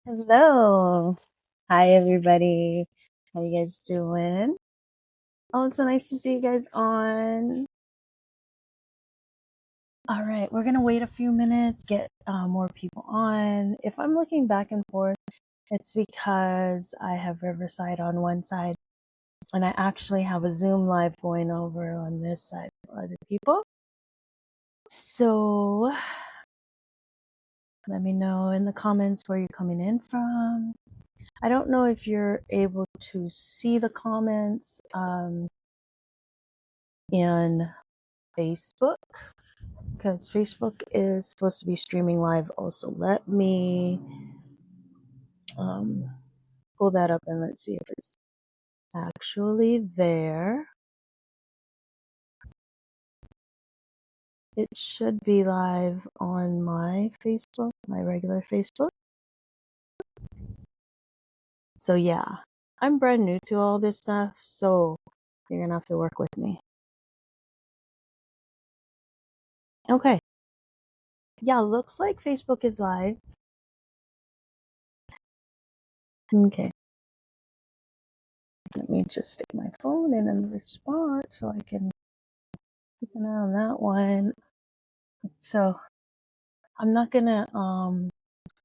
Hello. Hi, everybody. How you guys doing? Oh, it's so nice to see you guys on. All right, we're going to wait a few minutes, get more people on. If I'm looking back and forth, it's because I have Riverside on one side, and I actually have a Zoom live going over on this side for other people. So let me know in the comments where you're coming in from. I don't know if you're able to see the comments in Facebook, because Facebook is supposed to be streaming live also. Let me pull that up and let's see if it's actually there. It should be live on my Facebook, my regular Facebook. So yeah, I'm brand new to all this stuff, so you're gonna have to work with me. Okay. Yeah, looks like Facebook is live. Okay. Let me just stick my phone in another spot so I can keep an eye on that one. So I'm not gonna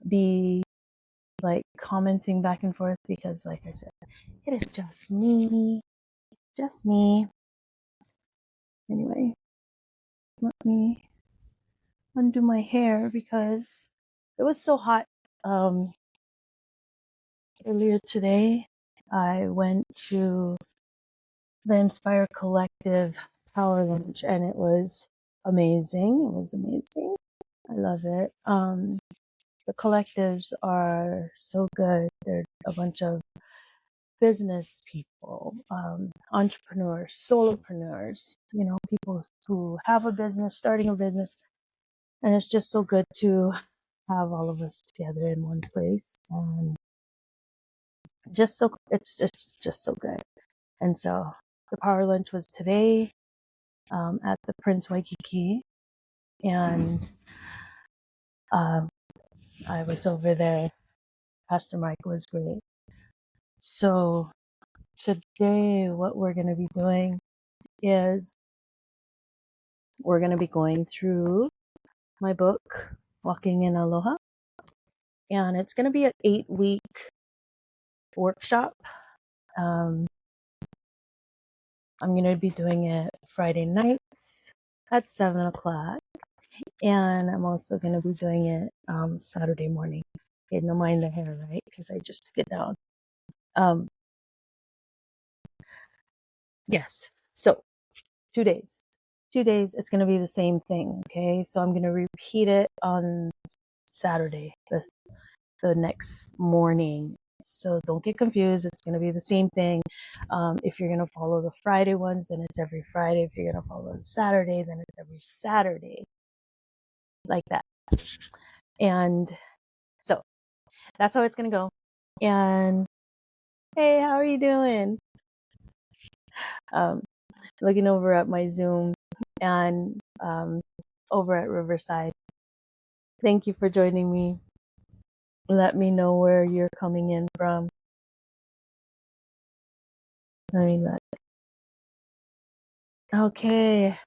be like commenting back and forth because, like I said, it is just me. Just me. Anyway, let me undo my hair because it was so hot earlier today. I went to the Inspire Collective Power Lunch and it was amazing. It was amazing. I love it. The collectives are so good. They're a bunch of business people, entrepreneurs, solopreneurs, people who have a business, starting a business. And it's just so good to have all of us together in one place. And it's just so good. And so the power lunch was today at the Prince Waikiki. And I was over there. Pastor Mike was great. So today, what we're going to be doing is we're going to be going through my book, Walking in Aloha. And it's going to be an 8-week workshop. I'm going to be doing it Friday nights at 7 o'clock. And I'm also going to be doing it Saturday morning. Okay, no mind the hair, right? Because I just took it down. Yes. So 2 days. 2 days, it's going to be the same thing. Okay. So I'm going to repeat it on Saturday, the next morning. So don't get confused. It's going to be the same thing. If you're going to follow the Friday ones, then it's every Friday. If you're going to follow the Saturday, then it's every Saturday. Like that. And so that's how it's going to go. And hey, how are you doing? Looking over at my Zoom and over at Riverside. Thank you for joining me. Let me know where you're coming in from. Let me look. Okay.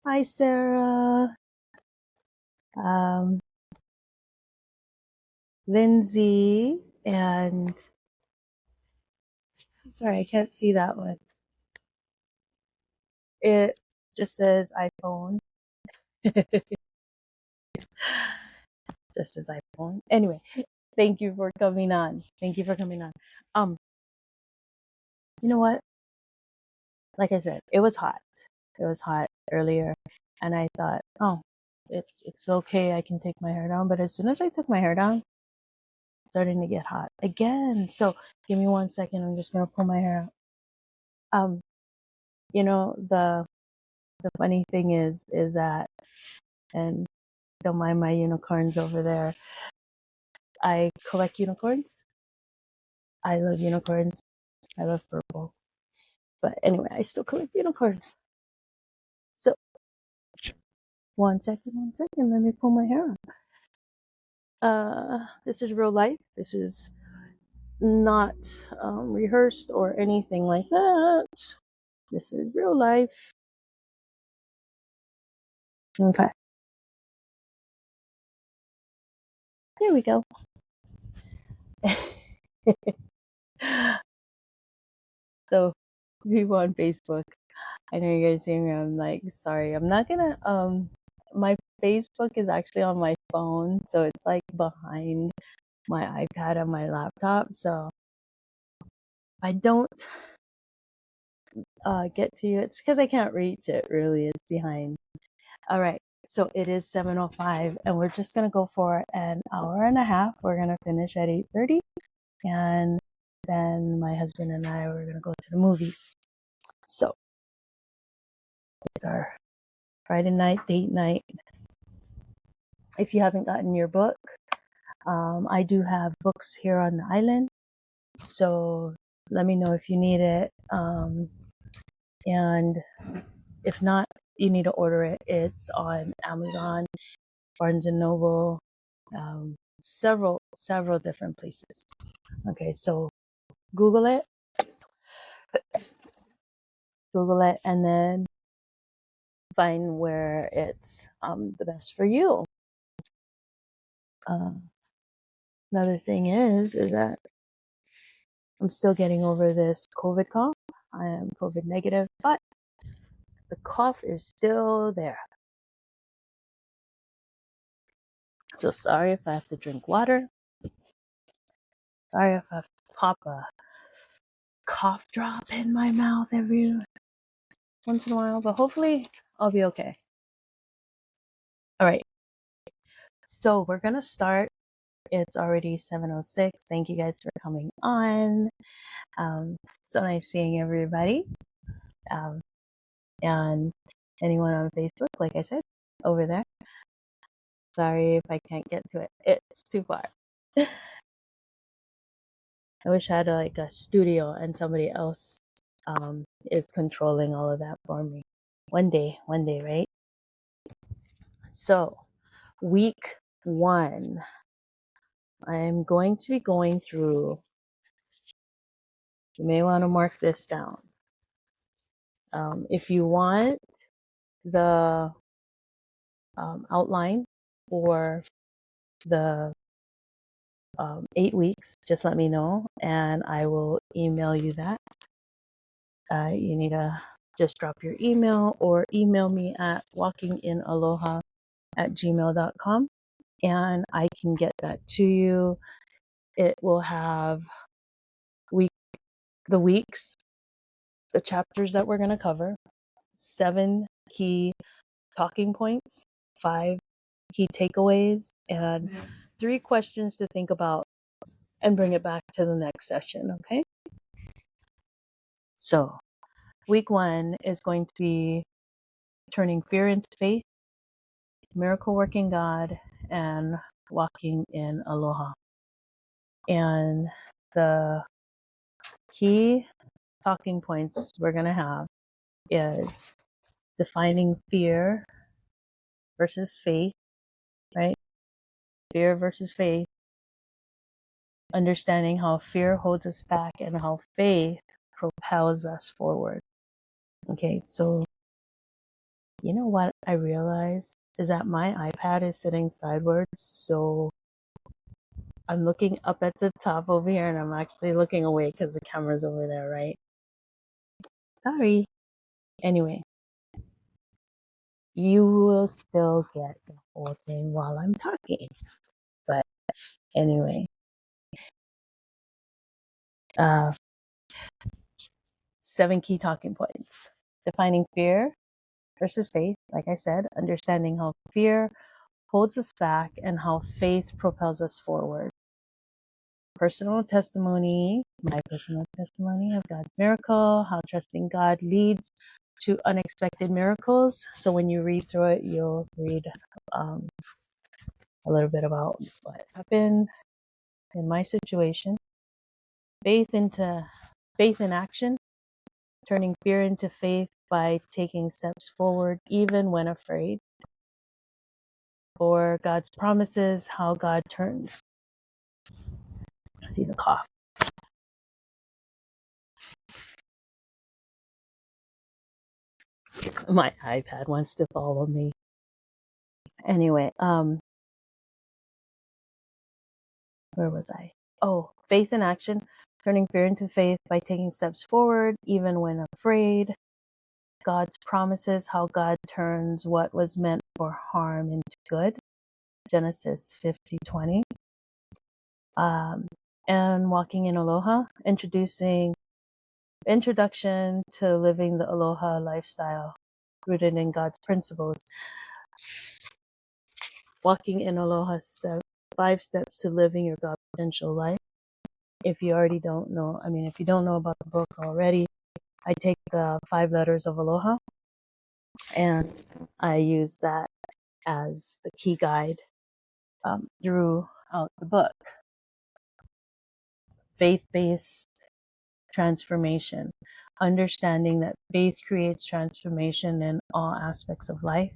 Hi, Sarah. Lindsay, and sorry, I can't see that one. It just says iPhone. Just says iPhone. Anyway, thank you for coming on. Thank you for coming on. You know what? Like I said, it was hot. It was hot earlier, and I thought, oh, it's okay. I can take my hair down. But as soon as I took my hair down, it's starting to get hot again. So give me 1 second. I'm just gonna pull my hair out. The funny thing is that, and don't mind my unicorns over there. I collect unicorns. I love unicorns. I love purple. But anyway, I still collect unicorns. So 1 second. Let me pull my hair out. This is real life. This is not rehearsed or anything like that. This is real life. Okay. There we go. So, people on Facebook, I know you guys see me. I'm like, sorry, I'm not gonna. My Facebook is actually on my phone, so it's like behind my iPad and my laptop. So I don't get to you. It's because I can't reach it. Really, it's behind. All right. So it is 7:05, and we're just gonna go for an hour and a half. We're gonna finish at 8:30, and then my husband and I were gonna go to the movies. So it's our Friday night date night. If you haven't gotten your book, I do have books here on the island. So let me know if you need it. And if not, you need to order it. It's on Amazon, Barnes and Noble, several different places. Okay, so Google it, and then find where it's the best for you. Another thing is that I'm still getting over this COVID cough. I am COVID negative, but the cough is still there. So sorry if I have to drink water. Sorry if I have to pop a cough drop in my mouth every once in a while, but hopefully I'll be okay. All right. So we're going to start. It's already 7:06. Thank you guys for coming on. So nice seeing everybody. And anyone on Facebook, like I said, over there. Sorry if I can't get to it. It's too far. I wish I had like a studio and somebody else is controlling all of that for me. One day, right? So, week 1, I'm going to be going through, you may want to mark this down. If you want the outline for the 8 weeks, just let me know and I will email you that. You need to just drop your email or email me at walkinginaloha@gmail.com and I can get that to you. It will have the weeks, the chapters that we're going to cover, 7 key talking points, 5 key takeaways, and 3 questions to think about and bring it back to the next session, okay? So, week 1 is going to be turning fear into faith, miracle working God, and walking in aloha. And the key talking points we're going to have is defining fear versus faith, right? Fear versus faith, understanding how fear holds us back and how faith propels us forward. Okay, so you know what I realized is that my iPad is sitting sideways, so I'm looking up at the top over here and I'm actually looking away because the camera's over there, right? Sorry. Anyway, you will still get the whole thing while I'm talking. But anyway, 7 key talking points. Defining fear versus faith, like I said, understanding how fear holds us back and how faith propels us forward. Personal testimony, my personal testimony of God's miracle, how trusting God leads to unexpected miracles. So when you read through it, you'll read a little bit about what happened in my situation. Faith in action, turning fear into faith by taking steps forward even when afraid. for God's promises, how God turns. See the cough. My iPad wants to follow me. Anyway, where was I? Oh, faith in action, turning fear into faith by taking steps forward, even when afraid. God's promises, how God turns what was meant for harm into good. Genesis 50:20. And walking in Aloha, introduction to living the Aloha lifestyle, rooted in God's principles. Walking in Aloha, 5 steps to living your God potential life. If you already don't know, if you don't know about the book already, I take the 5 letters of Aloha and I use that as the key guide throughout the book. Faith-based transformation, understanding that faith creates transformation in all aspects of life.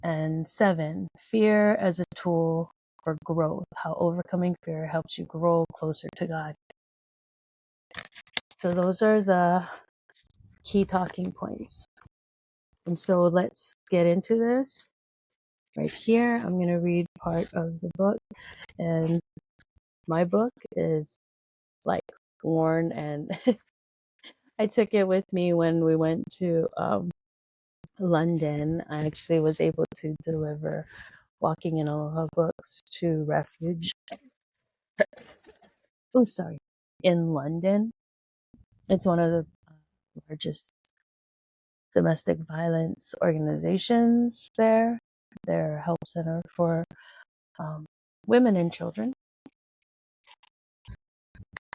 And 7, fear as a tool for growth, how overcoming fear helps you grow closer to God. So those are the key talking points. And so let's get into this. Right here, I'm going to read part of the book. And my book is like worn, and I took it with me when we went to London. I actually was able to deliver Walking in Aloha books to Refuge. In London. It's one of the largest domestic violence organizations there. They're a help center for women and children.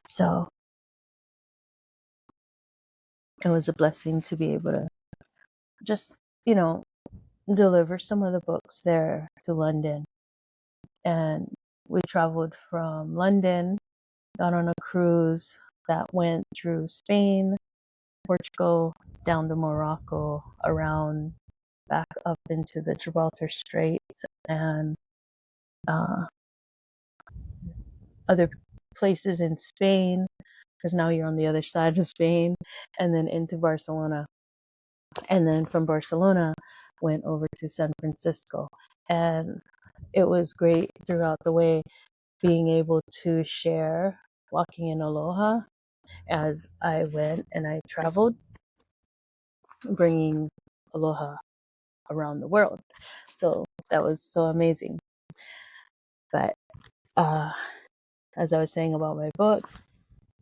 So it was a blessing to be able to just, deliver some of the books there to London. And we traveled from London, got on a cruise that went through Spain, Portugal, down to Morocco, around back up into the Gibraltar Straits, and other places in Spain, because now you're on the other side of Spain, and then into Barcelona. And then from Barcelona, went over to San Francisco. And it was great throughout the way being able to share Walking in Aloha as I went and I traveled, bringing Aloha around the world. So that was so amazing. But as I was saying about my book,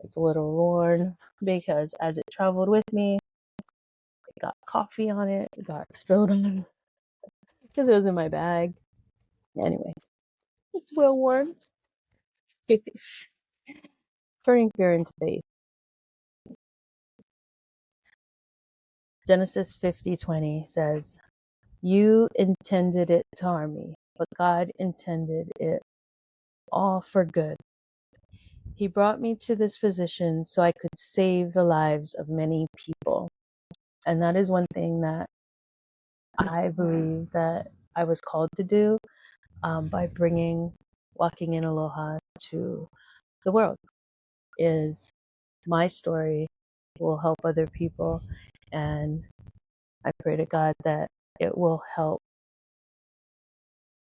it's a little worn because as it traveled with me, it got coffee on it, it got spilled on it because it was in my bag. Anyway, it's well worn. Turning fear into faith. Genesis 50:20 says, "You intended it to harm me, but God intended it all for good. He brought me to this position so I could save the lives of many people." And that is one thing that I believe that I was called to do by bringing Walking in Aloha to the world. Is my story will help other people, and I pray to God that it will help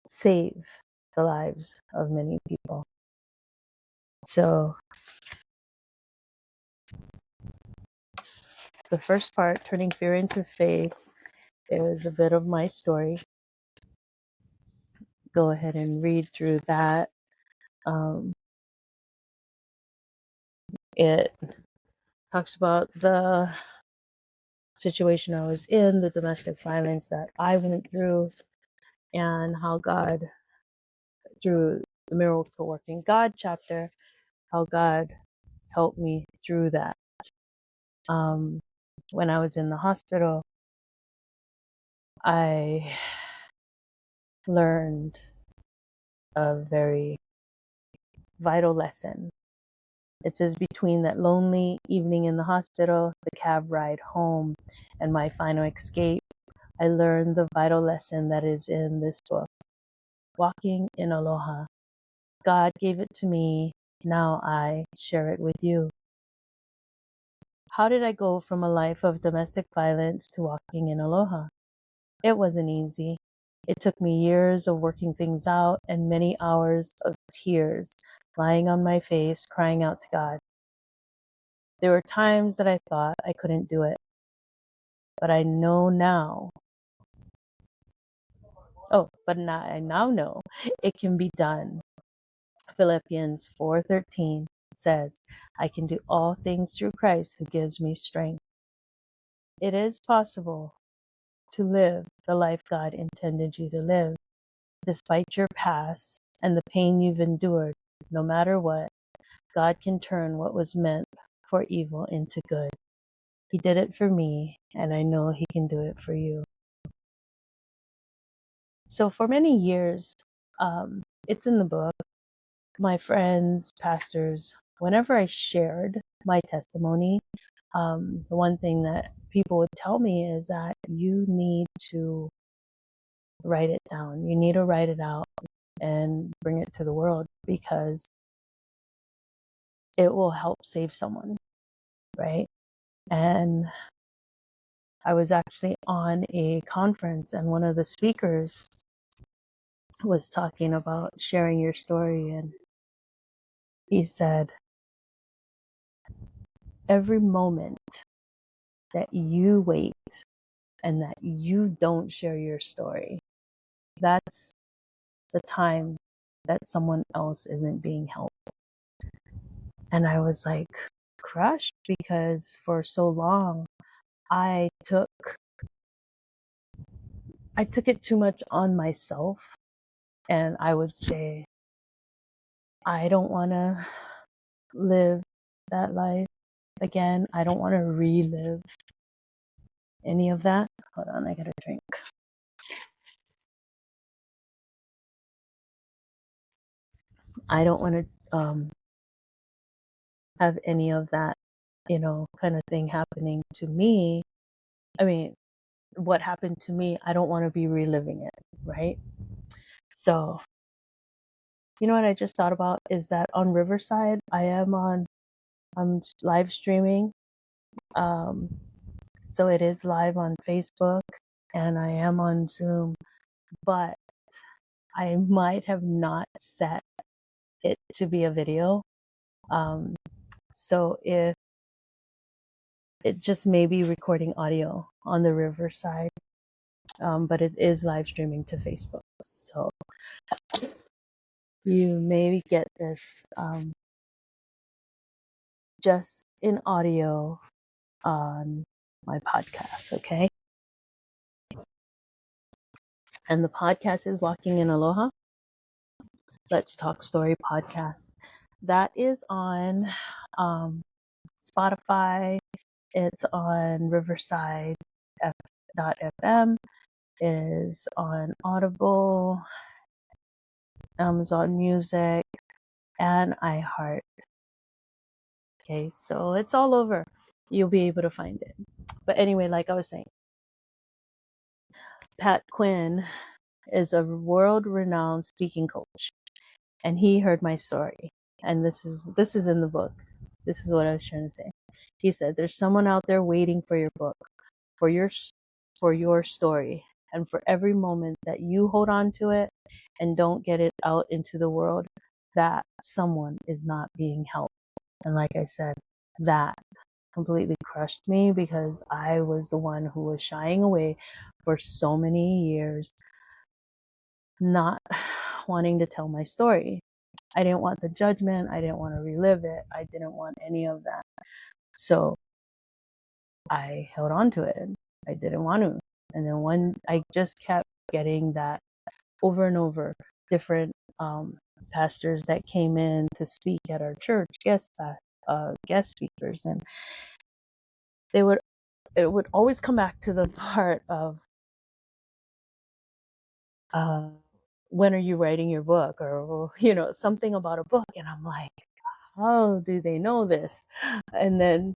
save the lives of many people. So the first part, turning fear into faith, is a bit of my story. Go ahead and read through that. It talks about the situation I was in, the domestic violence that I went through, and how God, through the miracle working God chapter, how God helped me through that. When I was in the hospital, I learned a very vital lesson. It says, between that lonely evening in the hospital, the cab ride home, and my final escape, I learned the vital lesson that is in this book, Walking in Aloha. God gave it to me. Now I share it with you. How did I go from a life of domestic violence to walking in aloha? It wasn't easy. It took me years of working things out and many hours of tears, lying on my face, crying out to God. There were times that I thought I couldn't do it, but I know now. I now know it can be done. Philippians 4:13 says, I can do all things through Christ who gives me strength. It is possible to live the life God intended you to live, despite your past and the pain you've endured. No matter what, God can turn what was meant for evil into good. He did it for me, and I know He can do it for you. So for many years, it's in the book, my friends, pastors, whenever I shared my testimony, the one thing that people would tell me is that you need to write it down. You need to write it out and bring it to the world because it will help save someone, right? And I was actually on a conference and one of the speakers was talking about sharing your story, and he said, every moment that you wait and that you don't share your story, that's the time that someone else isn't being helped. And I was like crushed because for so long I took it too much on myself, and I would say I don't want to live that life again. I don't want to relive any of that. Hold on, I got a drink. I don't want to have any of that, kind of thing happening to me. I mean, what happened to me, I don't want to be reliving it, right? So, you know what I just thought about is that on Riverside, I'm live streaming. So it is live on Facebook and I am on Zoom, but I might have not set it to be a video. So if it just may be recording audio on the Riverside, but it is live streaming to Facebook. So you may get this just in audio on my podcast, okay? And the podcast is Walking in Aloha. Let's Talk Story podcast. That is on Spotify. It's on Riverside FM. It is on Audible, Amazon Music, and iHeart. Okay, so it's all over. You'll be able to find it. But anyway, like I was saying, Pat Quinn is a world-renowned speaking coach, and he heard my story. And this is in the book. This is what I was trying to say. He said, "There's someone out there waiting for your book, for your story, and for every moment that you hold on to it and don't get it out into the world, that someone is not being helped." And like I said, that completely crushed me because I was the one who was shying away for so many years, not wanting to tell my story. I didn't want the judgment. I didn't want to relive it. I didn't want any of that. So I held on to it. I didn't want to. And then I just kept getting that over and over, different pastors that came in to speak at our church, guest speakers, and it would always come back to the part of when are you writing your book, or something about a book, and I'm like, how do they know this? And then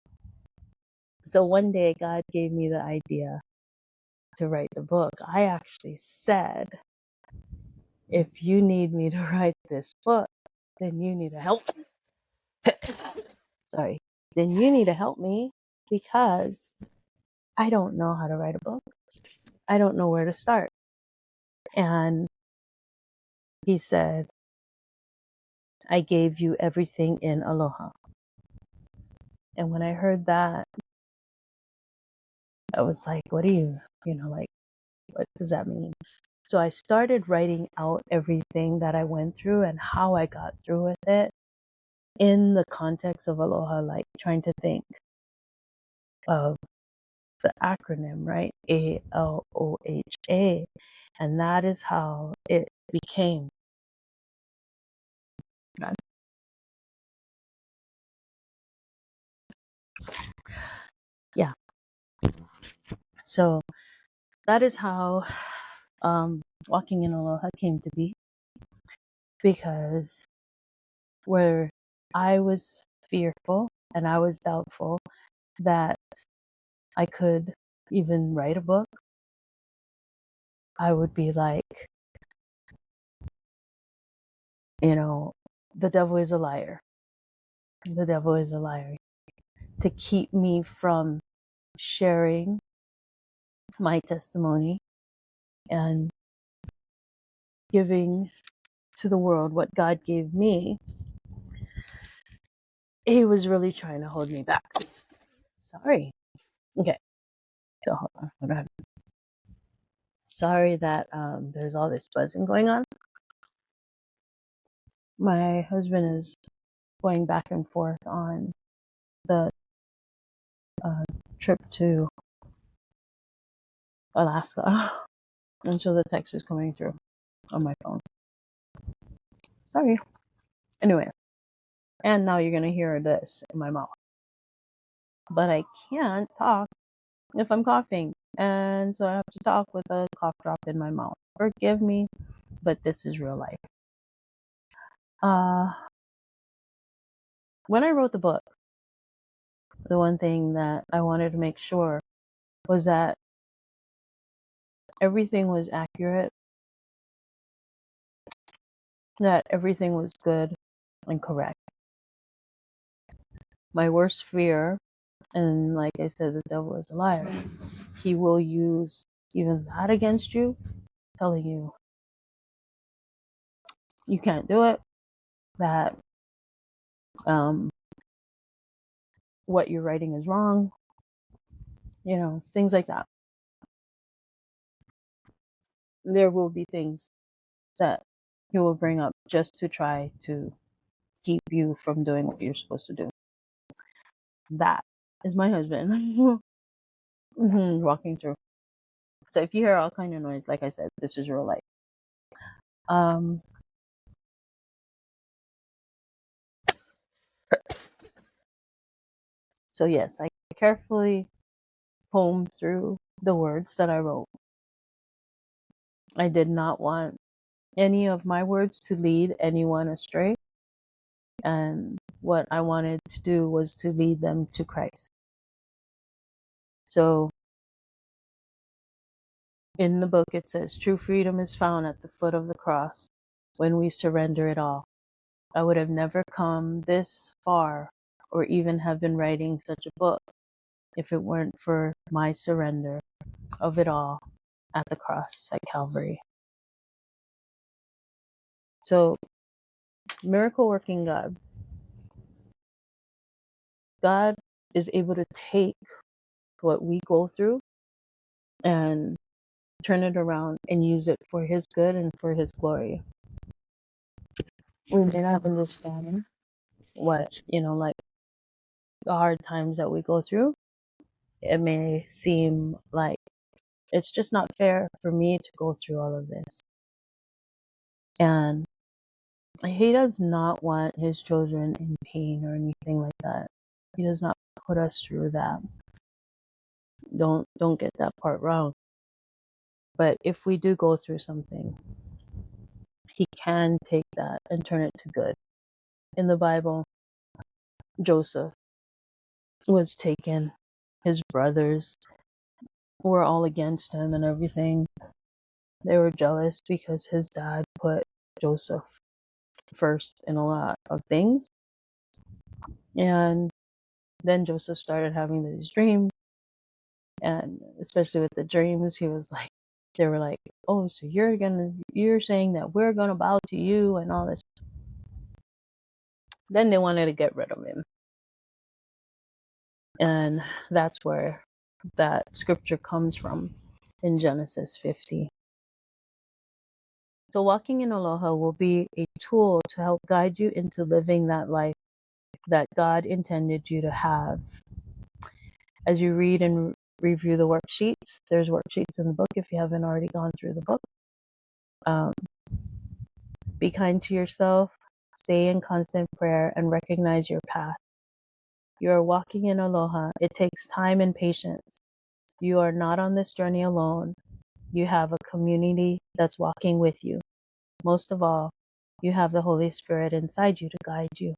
so one day God gave me the idea to write the book. I actually said, if you need me to write this book, then you need to help me. Sorry. Then you need to help me, because I don't know how to write a book. I don't know where to start. And he said, I gave you everything in Aloha. And when I heard that, I was like, what do you like, what does that mean? So I started writing out everything that I went through and how I got through with it in the context of Aloha, like trying to think of the acronym, right? ALOHA. And that is how it became. Yeah. So that is how Walking in Aloha came to be, because where I was fearful and I was doubtful that I could even write a book, I would be like, the devil is a liar. The devil is a liar. To keep me from sharing my testimony and giving to the world what God gave me, he was really trying to hold me back. Sorry. Okay. So hold on. Sorry that there's all this buzzing going on. My husband is going back and forth on the trip to Alaska. And so the text is coming through on my phone. Sorry. Anyway, and now you're going to hear this in my mouth. But I can't talk if I'm coughing. And so I have to talk with a cough drop in my mouth. Forgive me, but this is real life. When I wrote the book, the one thing that I wanted to make sure was that everything was accurate, that everything was good and correct. My worst fear, and like I said, the devil is a liar. He will use even that against you, telling you you can't do it, that what you're writing is wrong, things like that. There will be things that he will bring up just to try to keep you from doing what you're supposed to do. That is my husband walking through. So if you hear all kind of noise, like I said, this is real life. So yes, I carefully combed through the words that I wrote. I did not want any of my words to lead anyone astray. And what I wanted to do was to lead them to Christ. So in the book, it says, true freedom is found at the foot of the cross when we surrender it all. I would have never come this far or even have been writing such a book if it weren't for my surrender of it all at the cross at Calvary. So, miracle working God is able to take what we go through and turn it around and use it for his good and for his glory. We may not understand what, like the hard times that we go through. It may seem like it's just not fair for me to go through all of this. And he does not want his children in pain or anything like that. He does not put us through that. Don't get that part wrong. But if we do go through something, he can take that and turn it to good. In the Bible, Joseph was taken, his brothers were all against him and everything. They were jealous because his dad put Joseph first in a lot of things. And then Joseph started having these dreams. And especially with the dreams, he was like, they were like, oh, so you're saying that we're gonna bow to you and all this. Then they wanted to get rid of him. And that's where that scripture comes from in Genesis 50. So walking in Aloha will be a tool to help guide you into living that life that God intended you to have. As you read and review the worksheets, there's worksheets in the book if you haven't already gone through the book. Be kind to yourself, stay in constant prayer, and recognize your path. You are walking in Aloha. It takes time and patience. You are not on this journey alone. You have a community that's walking with you. Most of all, you have the Holy Spirit inside you to guide you.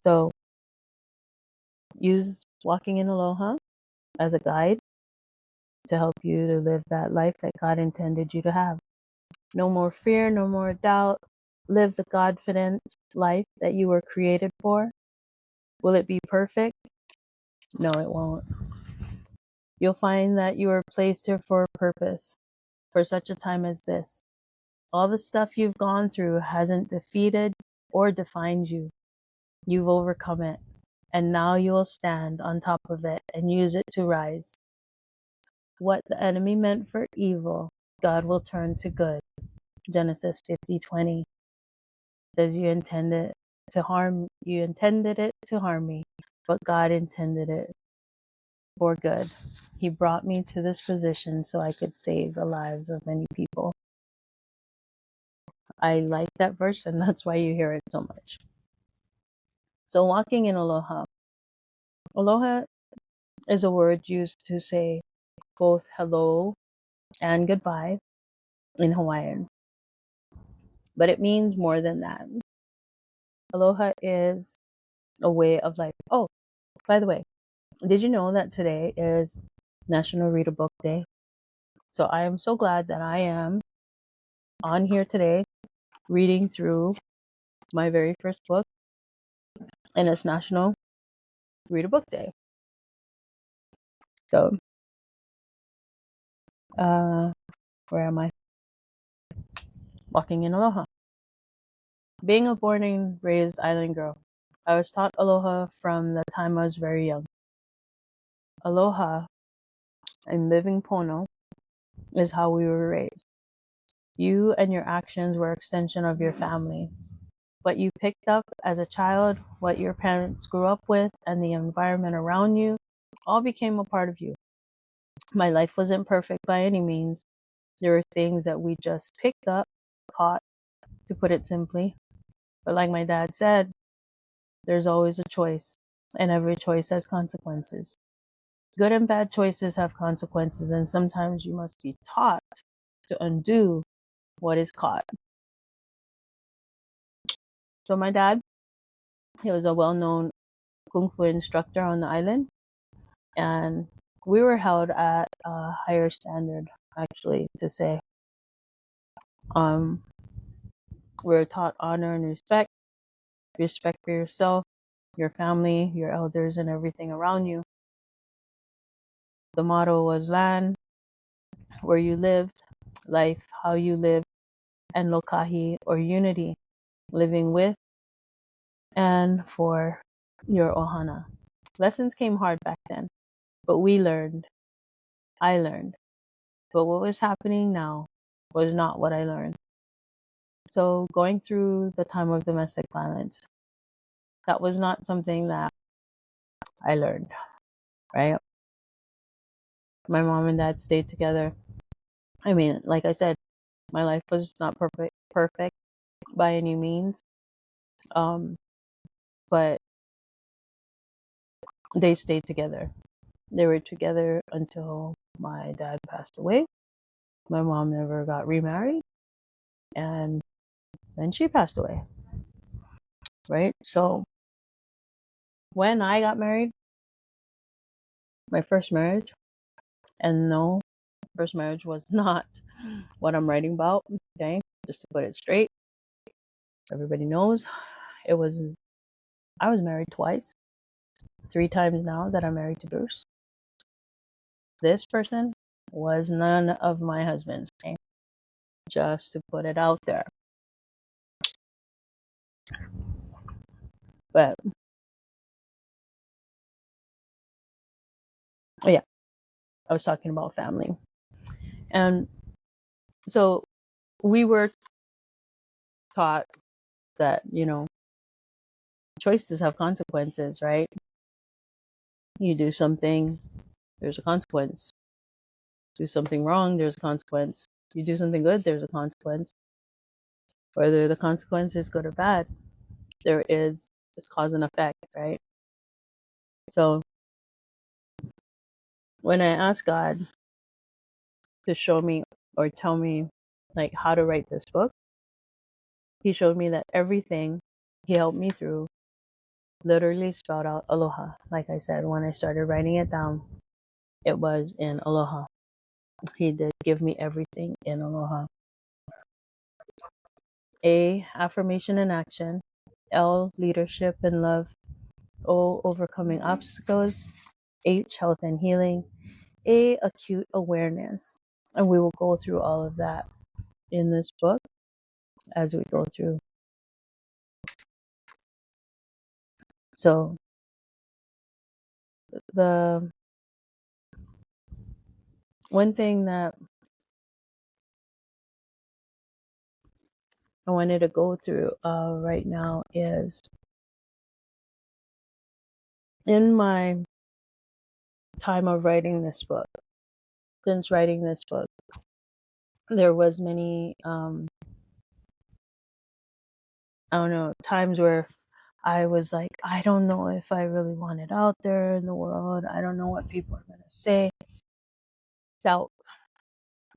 So use walking in Aloha as a guide to help you to live that life that God intended you to have. No more fear, no more doubt. Live the confident life that you were created for. Will it be perfect? No, it won't. You'll find that you are placed here for a purpose, for such a time as this. All the stuff you've gone through hasn't defeated or defined you. You've overcome it, and now you will stand on top of it and use it to rise. What the enemy meant for evil, God will turn to good. Genesis 50:20 says you intended it to harm me, but God intended it for good. He brought me to this position so I could save the lives of many people. I like that verse, and that's why you hear it so much. So walking in Aloha. Aloha is a word used to say both hello and goodbye in Hawaiian. But it means more than that. Aloha is a way of life. Oh, by the way, did you know that today is National Read a Book Day? So I am so glad that I am on here today reading through my very first book, and it's National Read a Book Day. So, where am I? Walking in Aloha. Being a born and raised island girl, I was taught Aloha from the time I was very young. Aloha and living pono is how we were raised. You and your actions were extension of your family. What you picked up as a child, what your parents grew up with, and the environment around you all became a part of you. My life wasn't perfect by any means. There were things that we just picked up, caught, to put it simply. But like my dad said, there's always a choice, and every choice has consequences. Good and bad choices have consequences, and sometimes you must be taught to undo what is caught. So my dad, he was a well-known kung fu instructor on the island, and we were held at a higher standard, actually, to say. We were taught honor and respect for yourself, your family, your elders, and everything around you. The motto was land, where you lived, life, how you live, and lokahi, or unity, living with and for your ohana. Lessons came hard back then, but we learned. I learned. But what was happening now was not what I learned. So going through the time of domestic violence, that was not something that I learned, right? My mom and dad stayed together. I mean, like I said, my life was not perfect by any means. But they stayed together. They were together until my dad passed away. My mom never got remarried, and then she passed away, right? So when I got married, my first marriage. And no, first marriage was not what I'm writing about. Okay, just to put it straight, everybody knows it was. I was married twice, 3 times now that I'm married to Bruce. This person was none of my husbands. Okay? Just to put it out there. But yeah, I was talking about family. And so we were taught that, choices have consequences, right? You do something, there's a consequence. Do something wrong, there's a consequence. You do something good, there's a consequence. Whether the consequence is good or bad, there is this cause and effect, right? So when I asked God to show me or tell me like how to write this book, he showed me that everything he helped me through literally spelled out aloha. Like I said, when I started writing it down, it was in aloha. He did give me everything in aloha. A, affirmation and action. L, leadership and love. O, overcoming obstacles. H, health and healing. A, acute awareness. And we will go through all of that in this book as we go through. So the one thing that I wanted to go through right now is in my time of writing this book, since writing this book, there was many, I don't know, times where I was like, I don't know if I really want it out there in the world. I don't know what people are going to say. Doubt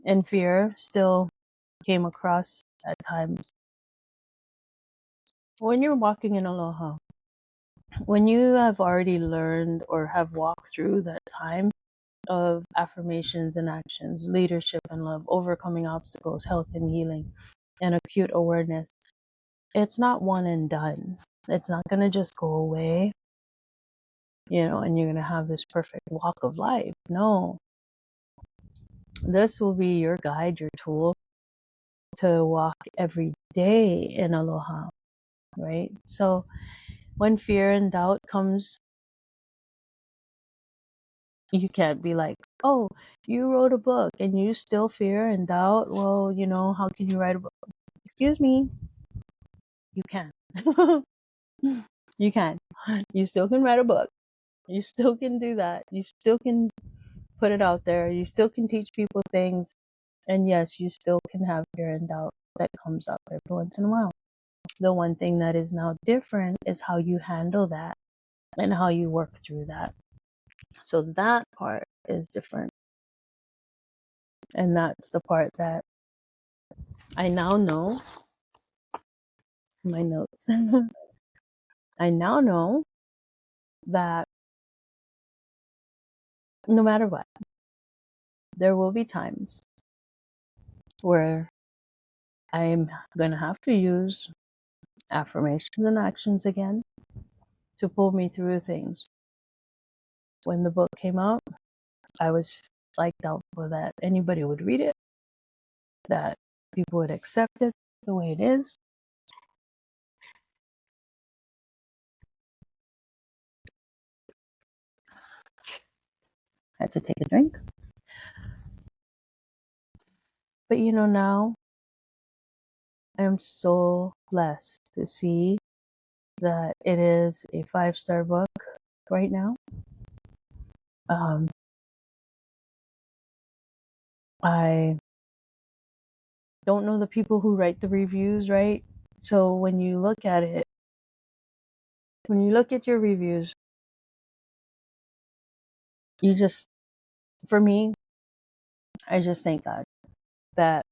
and fear still came across at times. When you're walking in aloha, when you have already learned or have walked through that time of affirmations and actions, leadership and love, overcoming obstacles, health and healing, and acute awareness, it's not one and done. It's not going to just go away, and you're going to have this perfect walk of life. No, this will be your guide, your tool to walk every day in aloha, right? So when fear and doubt comes, you can't be like, oh, you wrote a book and you still fear and doubt. Well, how can you write a book? Excuse me. You can. You can. You still can write a book. You still can do that. You still can put it out there. You still can teach people things. And yes, you still can have fear and doubt that comes up every once in a while. The one thing that is now different is how you handle that and how you work through that. So that part is different. And that's the part that I now know. My notes. I now know that no matter what, there will be times where I'm going to have to use affirmations and actions again to pull me through things. When the book came out, I was like doubtful that anybody would read it, that people would accept it the way it is. I had to take a drink. But now I am so blessed to see that it is a 5-star book right now. I don't know the people who write the reviews, right? So when you look at it, when you look at your reviews, for me, I just thank God that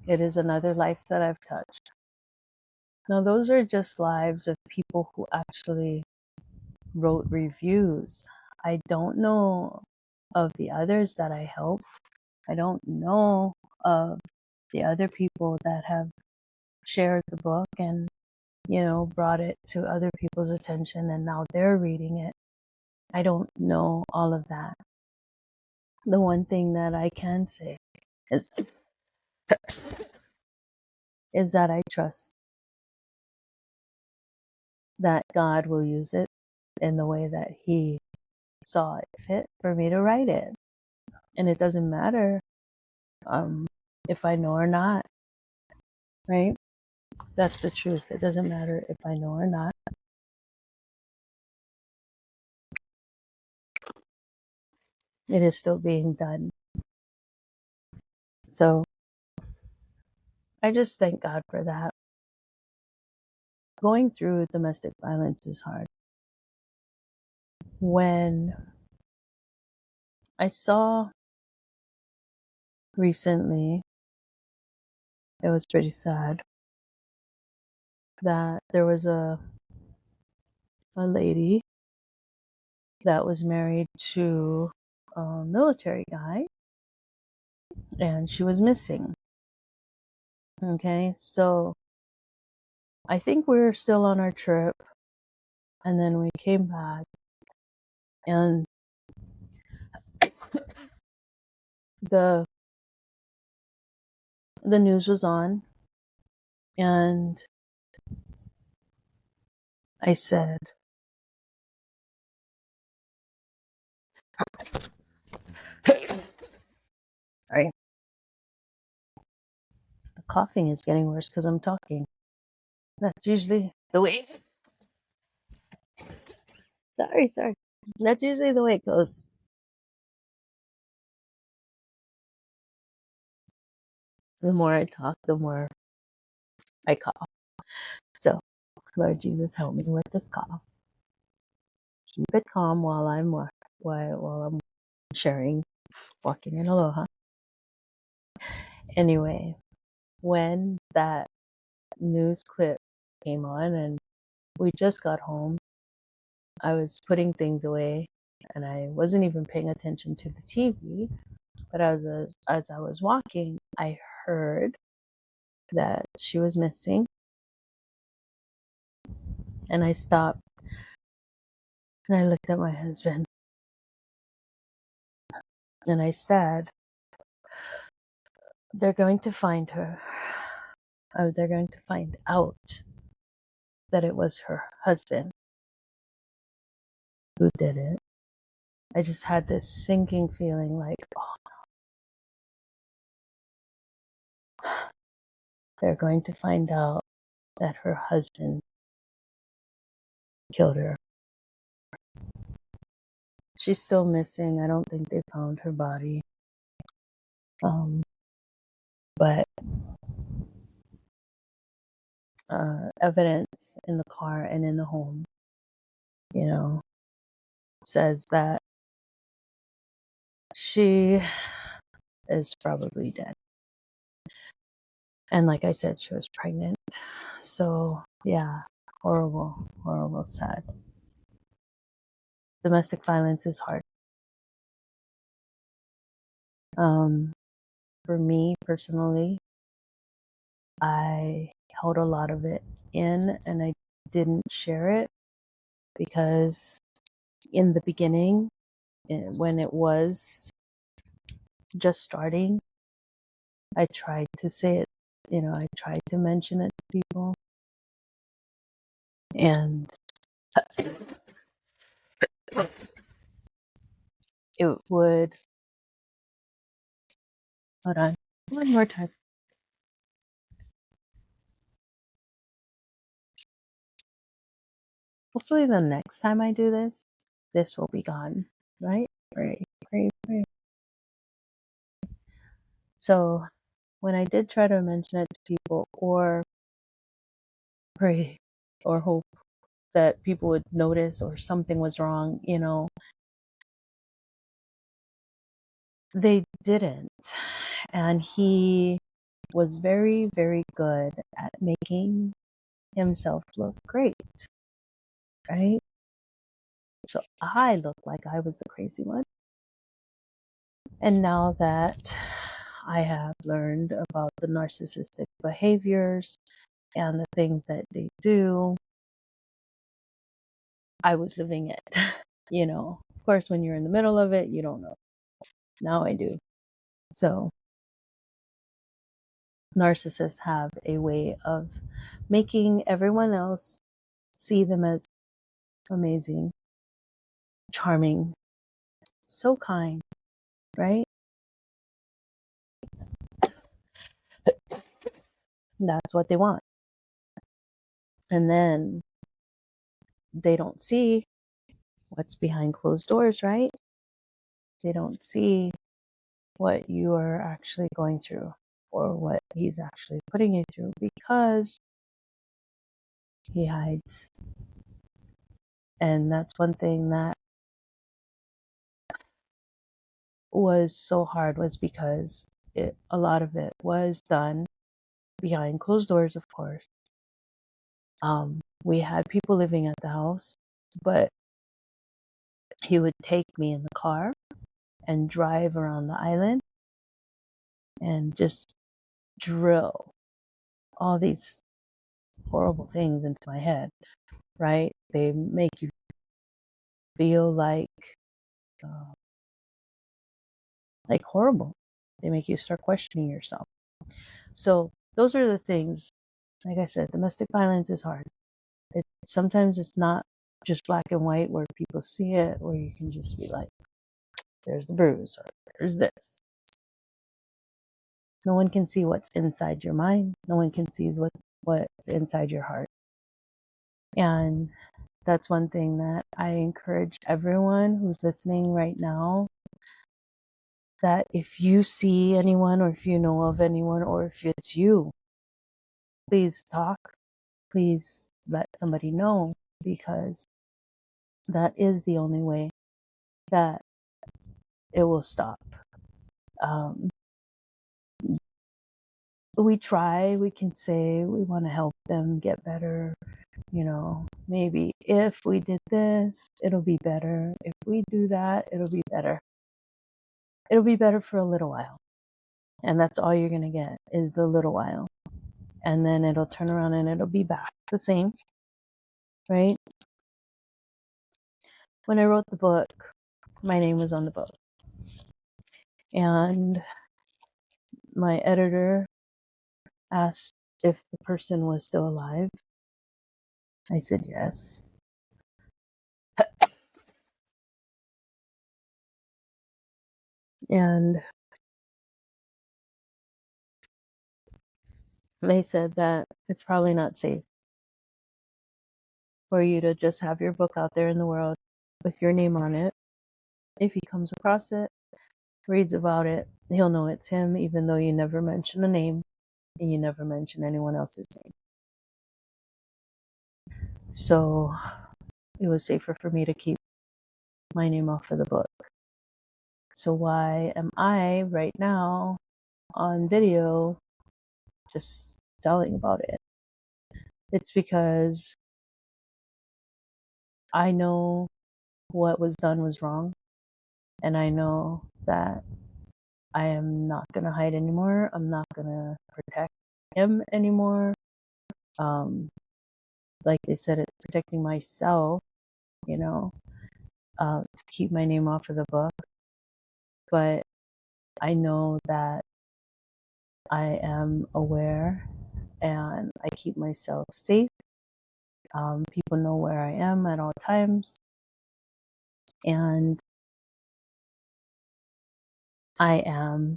it is another life that I've touched. Now, those are just lives of people who actually wrote reviews. I don't know of the others that I helped. I don't know of the other people that have shared the book and, brought it to other people's attention and now they're reading it. I don't know all of that. The one thing that I can say is, is that I trust that God will use it in the way that He saw it fit for me to write it. And it doesn't matter if I know or not, right? That's the truth. It doesn't matter if I know or not. It is still being done. So I just thank God for that. Going through domestic violence is hard. When I saw recently, it was pretty sad that there was a lady that was married to a military guy and she was missing. Okay, so I think we were still on our trip and then we came back and the news was on and I said, right, the coughing is getting worse because I'm talking. That's usually the way. Sorry. That's usually the way it goes. The more I talk, the more I cough. So, Lord Jesus, help me with this cough. Keep it calm while I'm sharing, walking in Aloha. Anyway, when that news clip came on and we just got home, I was putting things away and I wasn't even paying attention to the TV. But as I was walking, I heard that she was missing. And I stopped and I looked at my husband and I said, they're going to find her. They're going to find out that it was her husband who did it. I just had this sinking feeling like, oh, they're going to find out that her husband killed her. She's still missing. I don't think they found her body. But evidence in the car and in the home, says that she is probably dead. And like I said, she was pregnant. So, yeah, horrible, sad. Domestic violence is hard. For me personally, I held a lot of it in and I didn't share it because in the beginning, when it was just starting, I tried to say it, I tried to mention it to people. And it would, hold on, one more time. Hopefully the next time I do this will be gone, right? Pray. So when I did try to mention it to people or pray or hope that people would notice or something was wrong, they didn't. And he was very, very good at making himself look great, right? So I looked like I was the crazy one. And now that I have learned about the narcissistic behaviors and the things that they do, I was living it. Of course, when you're in the middle of it, you don't know. Now I do. So narcissists have a way of making everyone else see them as amazing, charming, so kind, right? That's what they want. And then they don't see what's behind closed doors, right? They don't see what you are actually going through or what he's actually putting you through because he hides. And that's one thing that was so hard, was because a lot of it was done behind closed doors, of course. We had people living at the house, but he would take me in the car and drive around the island and just drill all these horrible things into my head, right? They make you feel uh, like horrible. They make you start questioning yourself. So those are the things. Like I said, domestic violence is hard. Sometimes it's not just black and white where people see it, where you can just be like, there's the bruise or there's this. No one can see what's inside your mind. No one can see what's inside your heart. And that's one thing that I encourage everyone who's listening right now, that if you see anyone or if you know of anyone or if it's you, please talk. Please let somebody know, because that is the only way that it will stop. Um, we can say we want to help them get better. Maybe if we did this, it'll be better. If we do that, it'll be better. It'll be better for a little while. And that's all you're going to get is the little while. And then it'll turn around and it'll be back the same, right? When I wrote the book, my name was on the book. And my editor asked if the person was still alive. I said yes. And they said that it's probably not safe for you to just have your book out there in the world with your name on it. If he comes across it, reads about it, he'll know it's him, even though you never mention a name and you never mention anyone else's name. So it was safer for me to keep my name off of the book. So why am I right now on video just telling about it? It's because I know what was done was wrong, and I know that I am not going to hide anymore. I'm not going to protect him anymore. Like they said, it's protecting myself, to keep my name off of the book. But I know that I am aware and I keep myself safe. People know where I am at all times. And I am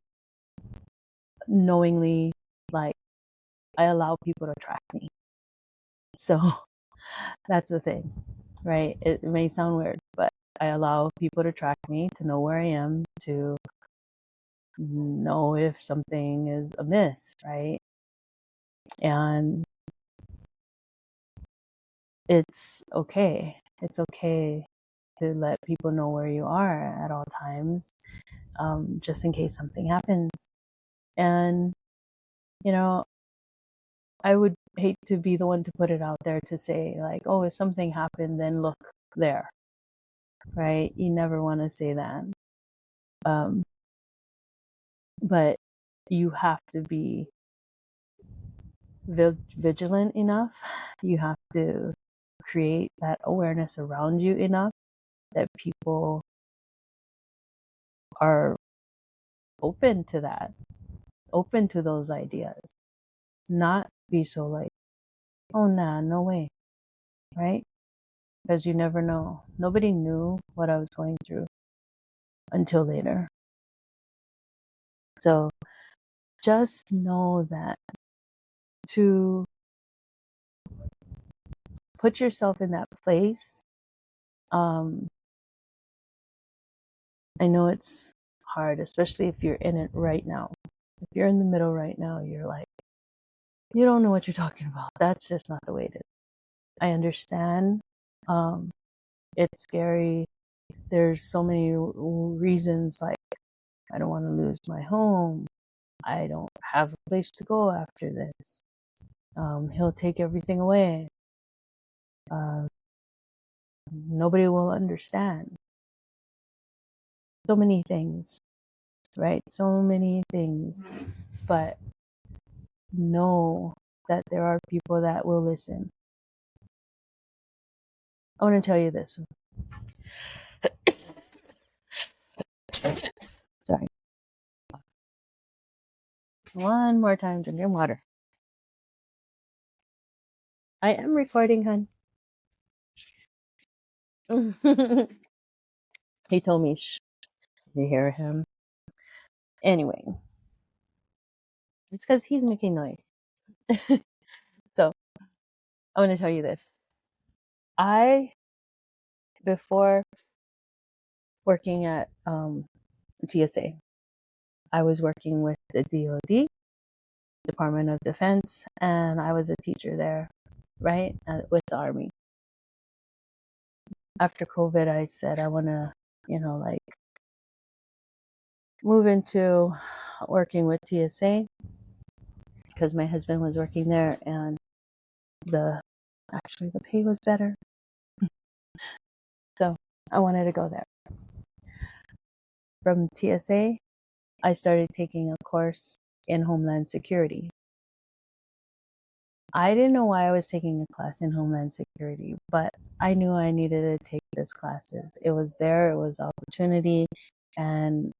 knowingly, like, I allow people to track me. So that's the thing, right? It may sound weird, but I allow people to track me, to know where I am, to know if something is amiss, right? And it's okay. It's okay to let people know where you are at all times, just in case something happens. And, I would hate to be the one to put it out there to say, like, oh, if something happened, then look there. right? You never want to say that. But you have to be vigilant enough. You have to create that awareness around you enough that people are open to that, open to those ideas. Not be so like, oh, nah, no way, right? Because you never know. Nobody knew what I was going through until later. So just know that to put yourself in that place, I know it's hard, especially if you're in it right now. If you're in the middle right now, you're like, you don't know what you're talking about. That's just not the way it is. I understand. It's scary. There's so many reasons, like, I don't want to lose my home. I don't have a place to go after this. He'll take everything away. Nobody will understand. So many things, right? So many things. But know that there are people that will listen. I want to tell you this. Sorry. One more time, drinking water. I am recording, hon. He told me, shh. You hear him? Anyway, it's because he's making noise. So, I want to tell you this. Before working at TSA, I was working with the DOD, Department of Defense, and I was a teacher there, right, with the Army. After COVID, I said I want to, like, move into working with TSA because my husband was working there, and the pay was better. So I wanted to go there. From TSA, I started taking a course in Homeland Security. I didn't know why I was taking a class in Homeland Security, but I knew I needed to take this classes. It was there, it was opportunity, and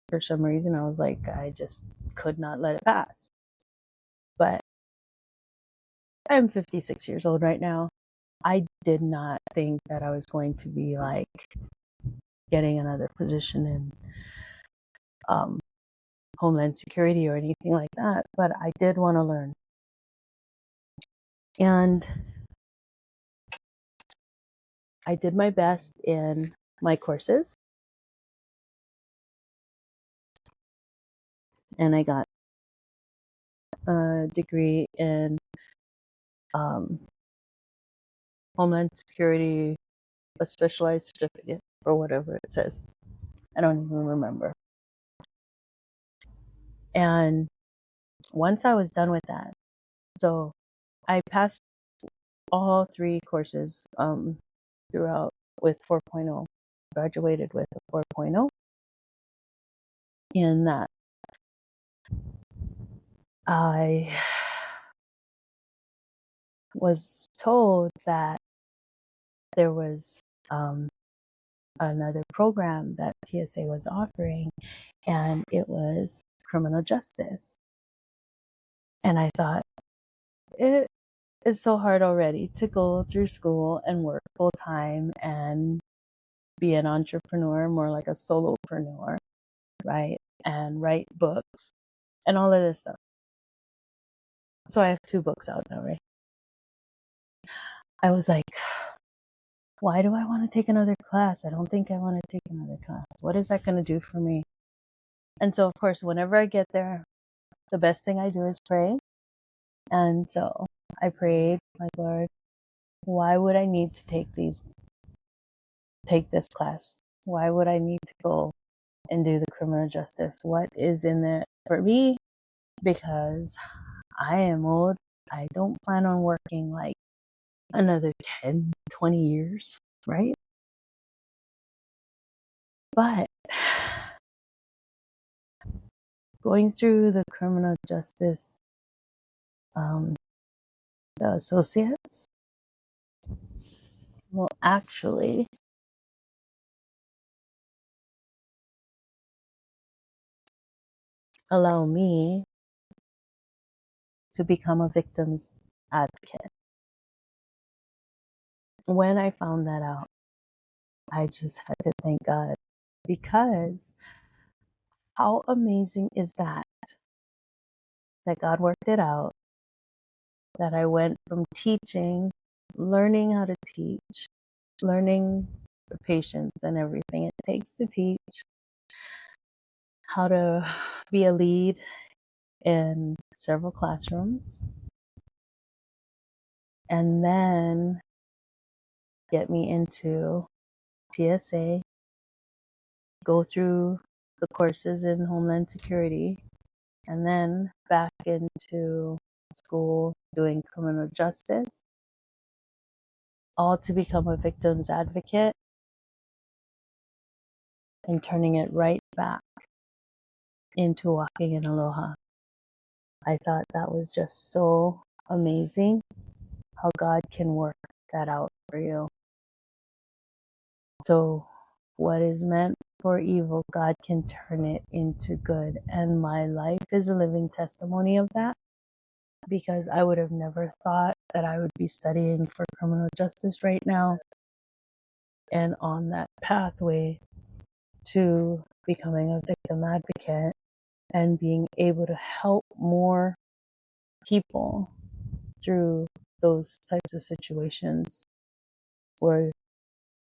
for some reason, I was like, I just could not let it pass. But I'm 56 years old right now. I did not think that I was going to be like getting another position in Homeland Security or anything like that, but I did want to learn. And I did my best in my courses, and I got a degree in Homeland Security, a specialized certificate, or whatever it says. I don't even remember. And once I was done with that, so I passed all 3 courses throughout with 4.0, graduated with a 4.0. In that, I was told that there was another program that TSA was offering, and it was criminal justice. And I thought, it is so hard already to go through school and work full time and be an entrepreneur, more like a solopreneur, right? And write books and all of this stuff. So I have 2 books out now, right? I was like, why do I want to take another class? I don't think I want to take another class. What is that going to do for me? And so, of course, whenever I get there, the best thing I do is pray. And so I prayed, like, Lord, why would I need to take this class? Why would I need to go and do the criminal justice? What is in it for me? Because I am old. I don't plan on working like another 10, 20 years, right? But going through the criminal justice, the associates will actually allow me to become a victim's advocate. When I found that out, I just had to thank God, because how amazing is that God worked it out, that I went from teaching, learning how to teach, learning the patience and everything it takes to teach, how to be a lead in several classrooms, and then get me into TSA, go through the courses in Homeland Security, and then back into school doing criminal justice, all to become a victim's advocate and turning it right back into walking in Aloha. I thought that was just so amazing how God can work that out for you. So what is meant for evil, God can turn it into good. And my life is a living testimony of that, because I would have never thought that I would be studying for criminal justice right now and on that pathway to becoming a victim advocate and being able to help more people through those types of situations where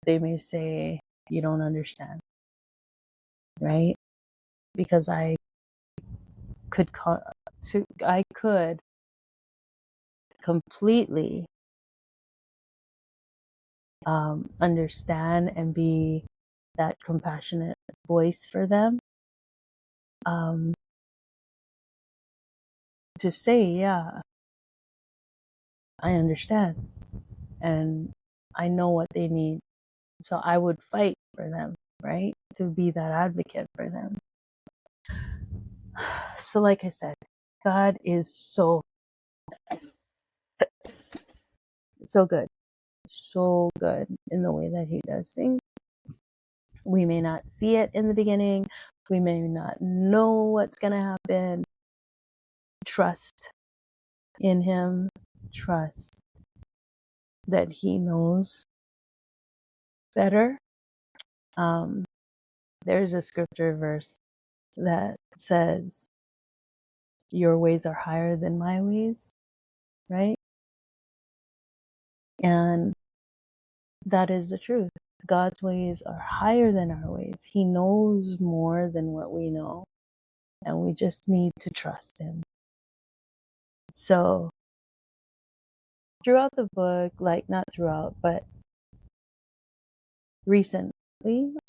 they may say, you don't understand, right? Because I could completely understand and be that compassionate voice for them, to say, yeah, I understand and I know what they need. So I would fight for them, right? To be that advocate for them. So like I said, God is so good. So good in the way that he does things. We may not see it in the beginning. We may not know what's going to happen. Trust in him. Trust that he knows better. There's a scripture verse that says, your ways are higher than my ways, right? And that is the truth. God's ways are higher than our ways. He knows more than what we know, and we just need to trust him. So throughout the book, like not throughout, but recently,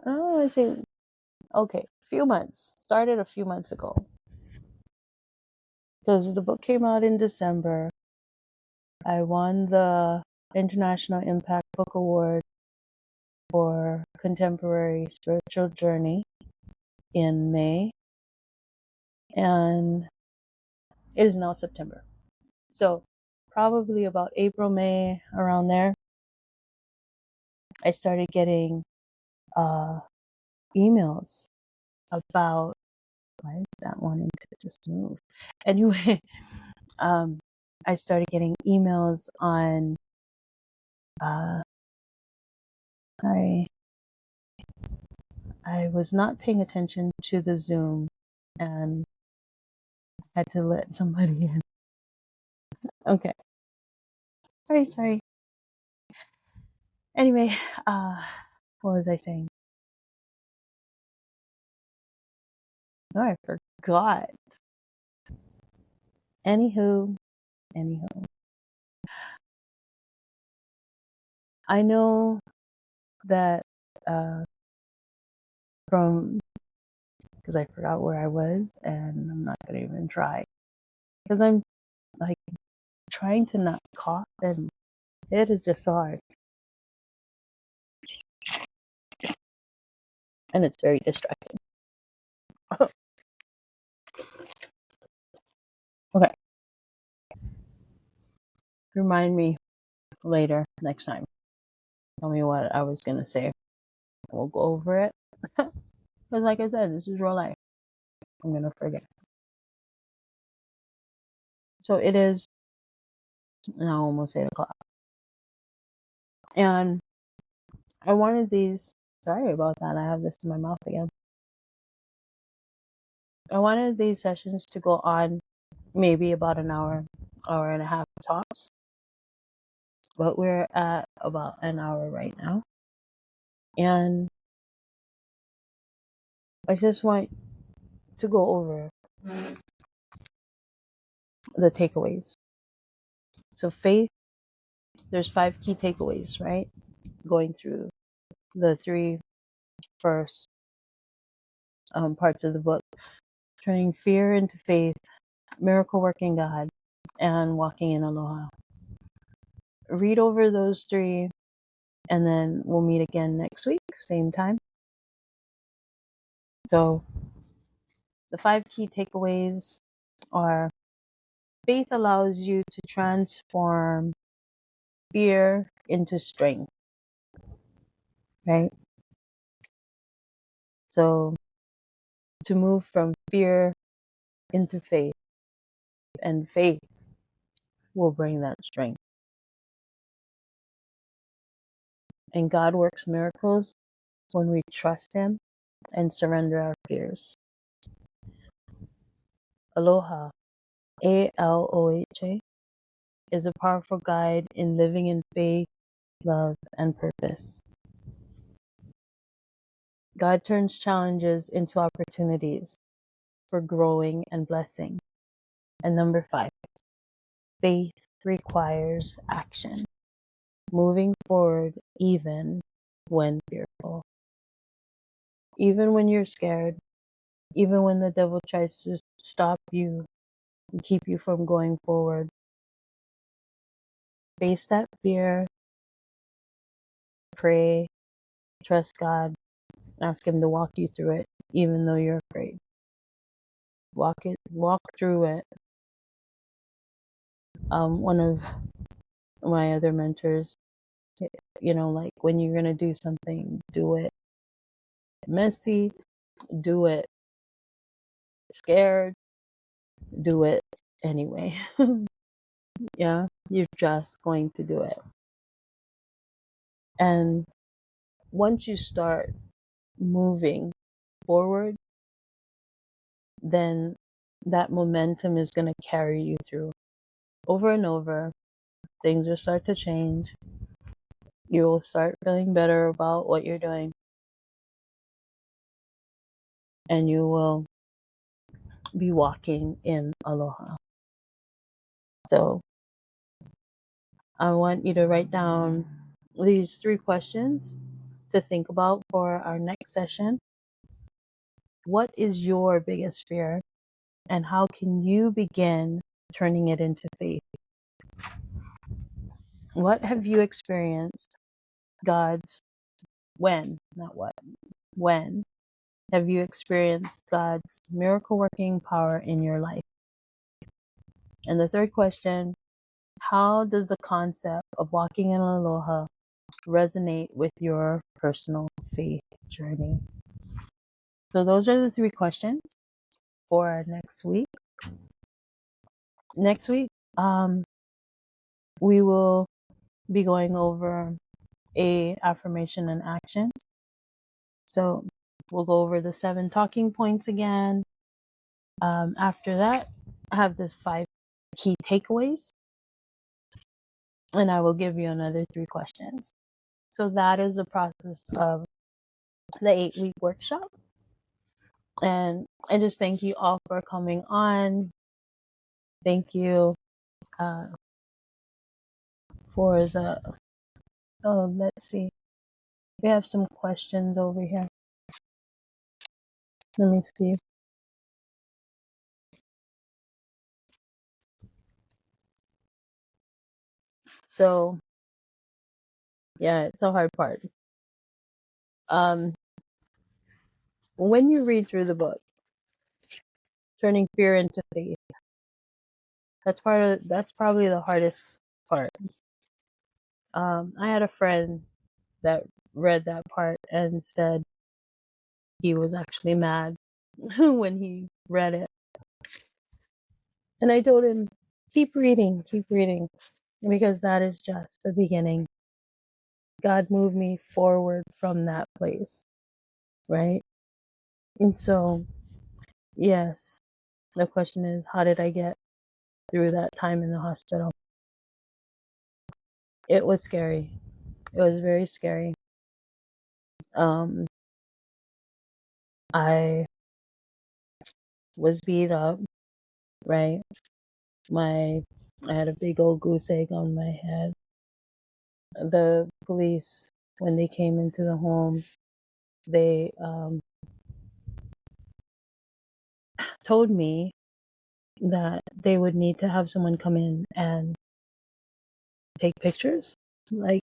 I say, okay, started a few months ago, because the book came out in December. I won the International Impact Book Award for Contemporary Spiritual Journey in May, and it is now September. So probably about April, May, around there, I started getting emails about, why is that wanting to just move? Anyway, I started getting emails on, I was not paying attention to the Zoom and had to let somebody in. Okay. Sorry. Anyway, what was I saying? Oh, I forgot. Anywho, I know that because I forgot where I was, and I'm not gonna even try, because I'm like trying to not cough, and it is just hard. and it's very distracting. Okay, remind me later next time. Tell me what I was gonna say. We'll go over it. Because, like I said, this is real life. I'm gonna forget. So it is now almost 8 o'clock, and I wanted these. Sorry about that. I have this in my mouth again. I wanted these sessions to go on maybe about an hour, hour and a half tops, but we're at about an hour right now, and I just want to go over the takeaways. So faith, there's 5 key takeaways, right? Going through the 3 first parts of the book, turning fear into faith, miracle working God, and walking in aloha. Read over those 3, and then we'll meet again next week, same time. So the 5 key takeaways are: faith allows you to transform fear into strength, right? So to move from fear into faith, and faith will bring that strength. And God works miracles when we trust Him and surrender our fears. Aloha, ALOHA, is a powerful guide in living in faith, love, and purpose. God turns challenges into opportunities for growing and blessing. And number 5, faith requires action, moving forward even when fearful. Even when you're scared, even when the devil tries to stop you and keep you from going forward, face that fear, pray, trust God, ask Him to walk you through it, even though you're afraid. Walk through it. One of my other mentors, like when you're gonna do something, do it messy, do it scared, do it anyway. Yeah, you're just going to do it. And once you start moving forward, then that momentum is going to carry you through over and over. Things will start to change. You will start feeling better about what you're doing, and you will be walking in aloha. So I want you to write down these 3 questions to think about for our next session. What is your biggest fear, and how can you begin turning it into faith? What have you experienced God's when, not what, when have you experienced God's miracle working power in your life? And the 3rd question, how does the concept of walking in aloha resonate with your personal faith journey? So those are the 3 questions for next week. Next week, we will be going over a affirmation and action. So we'll go over the 7 talking points again. After that, I have this 5 key takeaways, and I will give you another 3 questions. So that is the process of the 8-week workshop. And I just thank you all for coming on. Thank you for let's see. We have some questions over here. Let me see. So, yeah, it's a hard part. when you read through the book, turning fear into faith, that's probably the hardest part. I had a friend that read that part and said he was actually mad when he read it. And I told him, keep reading, because that is just the beginning. God moved me forward from that place, right? And so, yes, the question is, how did I get through that time in the hospital? It was scary. It was very scary. I was beat up, right? I had a big old goose egg on my head. The police, when they came into the home, they told me that they would need to have someone come in and take pictures. Like,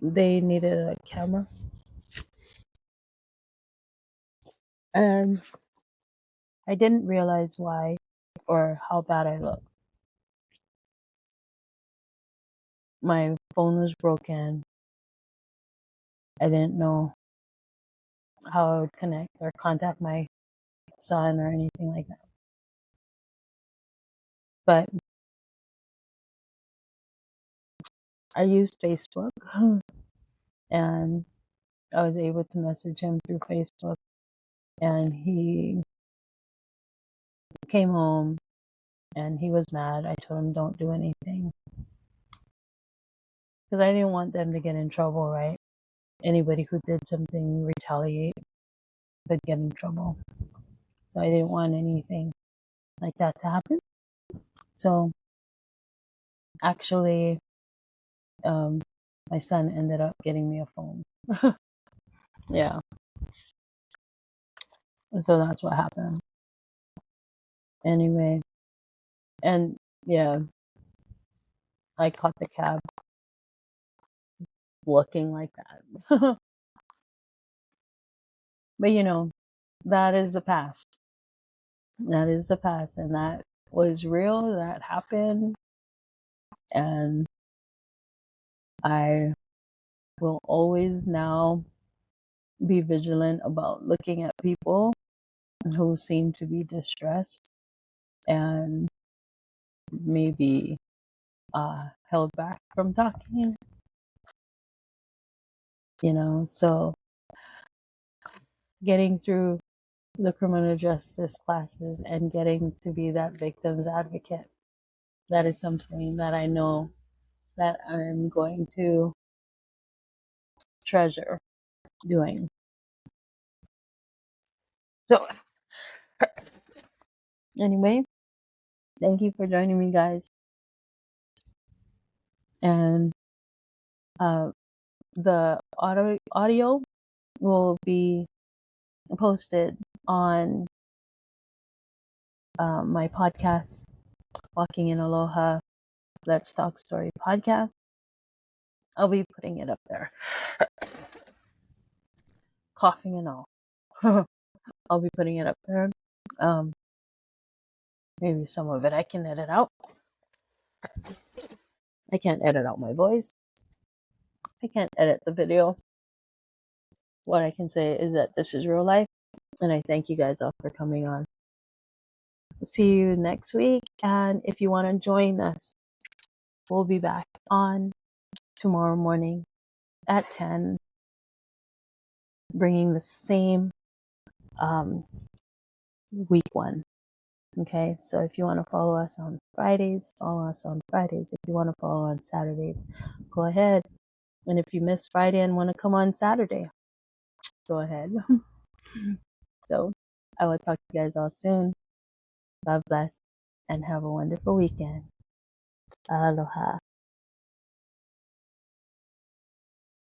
they needed a camera. And I didn't realize why or how bad I looked. My phone was broken. I didn't know how I would connect or contact my son or anything like that. But I used Facebook and I was able to message him through Facebook. And he came home and he was mad. I told him, don't do anything. Because I didn't want them to get in trouble, right? Anybody who did something retaliate could get in trouble. So I didn't want anything like that to happen. So actually, my son ended up getting me a phone. Yeah. So that's what happened. Anyway, and yeah, I caught the cab looking like that. But that is the past. That is the past, and that was real. That happened, and I will always now be vigilant about looking at people who seem to be distressed and maybe held back from talking. So getting through the criminal justice classes and getting to be that victim's advocate, that is something that I know that I'm going to treasure doing. So anyway, thank you for joining me, guys. And the audio will be posted on my podcast, Walking in Aloha, Let's Talk Story podcast. I'll be putting it up there. Coughing and all. I'll be putting it up there. Maybe some of it I can edit out. I can't edit out my voice. I can't edit the video. What I can say is that this is real life, and I thank you guys all for coming on. See you next week, and if you want to join us, we'll be back on tomorrow morning at 10, bringing the same week one. Okay, so if you want to follow us on Fridays, follow us on Fridays. If you want to follow on Saturdays, go ahead. And if you miss Friday and want to come on Saturday, go ahead. So I will talk to you guys all soon. God bless and have a wonderful weekend. Aloha.